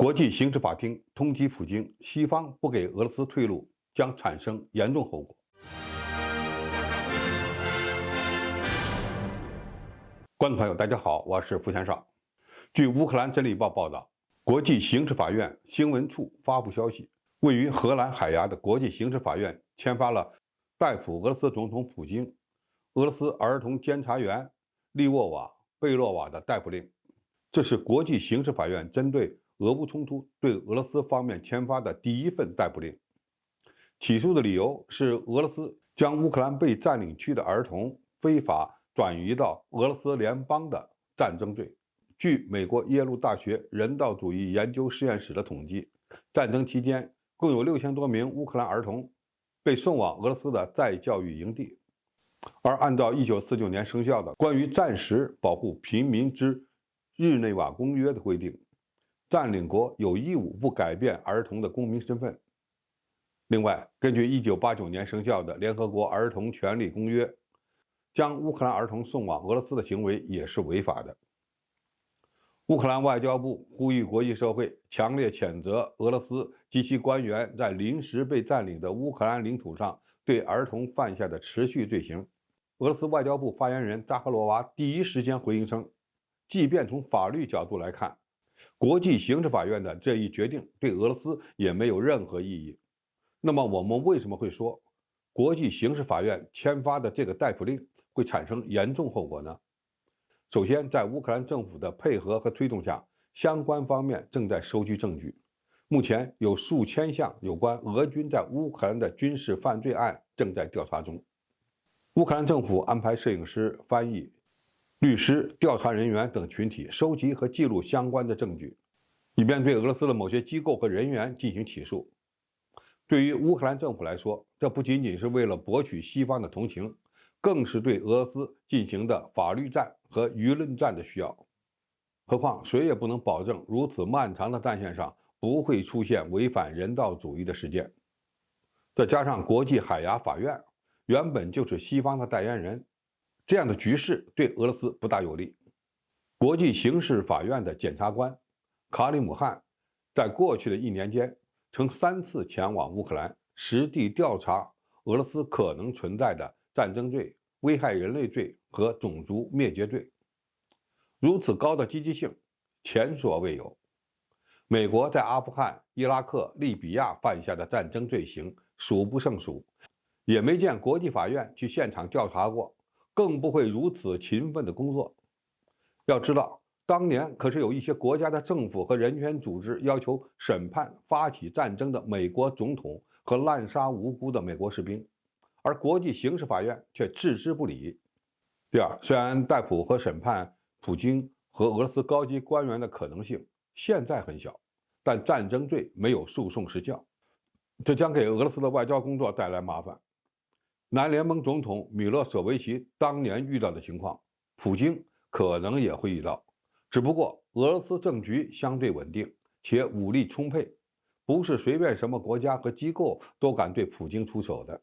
国际刑事法庭通缉普京，西方不给俄罗斯退路，将产生严重后果。观众朋友，大家好，我是付先少。据乌克兰真理报报道，国际刑事法院新闻处发布消息，位于荷兰海牙的国际刑事法院签发了逮捕俄罗斯总统普京、俄罗斯儿童监察员利沃瓦·贝洛瓦的逮捕令。这是国际刑事法院针对俄乌冲突对俄罗斯方面签发的第一份逮捕令。起诉的理由是俄罗斯将乌克兰被占领区的儿童非法转移到俄罗斯联邦的战争罪。据美国耶鲁大学人道主义研究实验室的统计，战争期间共有6000多名乌克兰儿童被送往俄罗斯的再教育营地。而按照1949年生效的关于暂时保护平民之日内瓦公约的规定，占领国有义务不改变儿童的公民身份。另外，根据1989年生效的联合国儿童权利公约，将乌克兰儿童送往俄罗斯的行为也是违法的。乌克兰外交部呼吁国际社会强烈谴责俄罗斯及其官员在临时被占领的乌克兰领土上对儿童犯下的持续罪行。俄罗斯外交部发言人扎哈罗娃第一时间回应称，即便从法律角度来看，国际刑事法院的这一决定对俄罗斯也没有任何意义。那么我们为什么会说国际刑事法院签发的这个逮捕令会产生严重后果呢？首先，在乌克兰政府的配合和推动下，相关方面正在收集证据。目前有数千项有关俄军在乌克兰的军事犯罪案正在调查中。乌克兰政府安排摄影师、翻译、律师、调查人员等群体收集和记录相关的证据，以便对俄罗斯的某些机构和人员进行起诉。对于乌克兰政府来说，这不仅仅是为了博取西方的同情，更是对俄罗斯进行的法律战和舆论战的需要。何况谁也不能保证如此漫长的战线上不会出现违反人道主义的事件。再加上国际海牙法院原本就是西方的代言人，这样的局势对俄罗斯不大有利。国际刑事法院的检察官卡里姆汉在过去的1年间曾3次前往乌克兰，实地调查俄罗斯可能存在的战争罪、危害人类罪和种族灭绝罪。如此高的积极性前所未有。美国在阿富汗、伊拉克、利比亚犯下的战争罪行数不胜数，也没见国际法院去现场调查过，更不会如此勤奋的工作。要知道，当年可是有一些国家的政府和人权组织要求审判发起战争的美国总统和滥杀无辜的美国士兵，而国际刑事法院却置之不理。第二，虽然逮捕和审判普京和俄罗斯高级官员的可能性现在很小，但战争罪没有诉讼时效，这将给俄罗斯的外交工作带来麻烦。南联盟总统米洛舍维奇当年遇到的情况，普京可能也会遇到，只不过俄罗斯政局相对稳定且武力充沛，不是随便什么国家和机构都敢对普京出手的。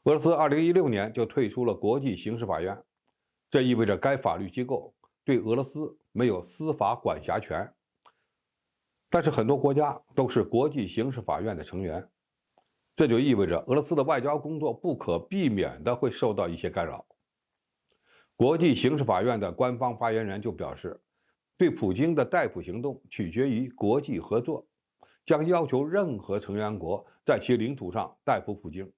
俄罗斯2016年就退出了国际刑事法院，这意味着该法律机构对俄罗斯没有司法管辖权。但是很多国家都是国际刑事法院的成员，这就意味着俄罗斯的外交工作不可避免地会受到一些干扰。国际刑事法院的官方发言人就表示，对普京的逮捕行动取决于国际合作，将要求任何成员国在其领土上逮捕普京。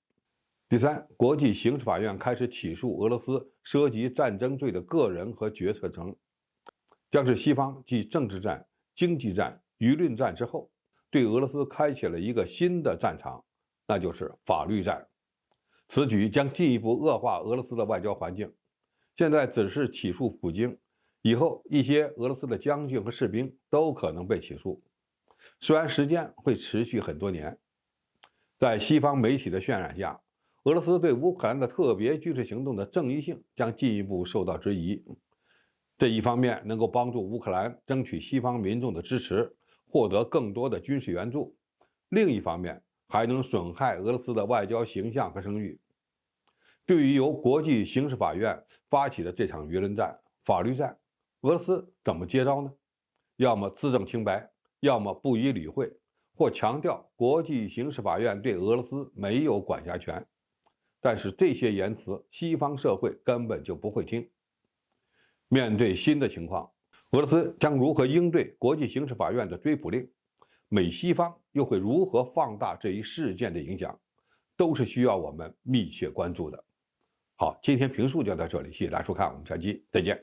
第三，国际刑事法院开始起诉俄罗斯涉及战争罪的个人和决策层，将是西方继政治战、经济战、舆论战之后，对俄罗斯开启了一个新的战场，那就是法律战。此举将进一步恶化俄罗斯的外交环境。现在只是起诉普京，以后一些俄罗斯的将军和士兵都可能被起诉，虽然时间会持续很多年。在西方媒体的渲染下，俄罗斯对乌克兰的特别军事行动的正义性将进一步受到质疑。这一方面能够帮助乌克兰争取西方民众的支持，获得更多的军事援助；另一方面还能损害俄罗斯的外交形象和声誉。对于由国际刑事法院发起的这场舆论战、法律战，俄罗斯怎么接招呢？要么自证清白，要么不予理会，或强调国际刑事法院对俄罗斯没有管辖权。但是这些言辞，西方社会根本就不会听。面对新的情况，俄罗斯将如何应对国际刑事法院的追捕令？美西方又会如何放大这一事件的影响？都是需要我们密切关注的。好，今天评述就到这里，谢谢大家收看，我们下期再见。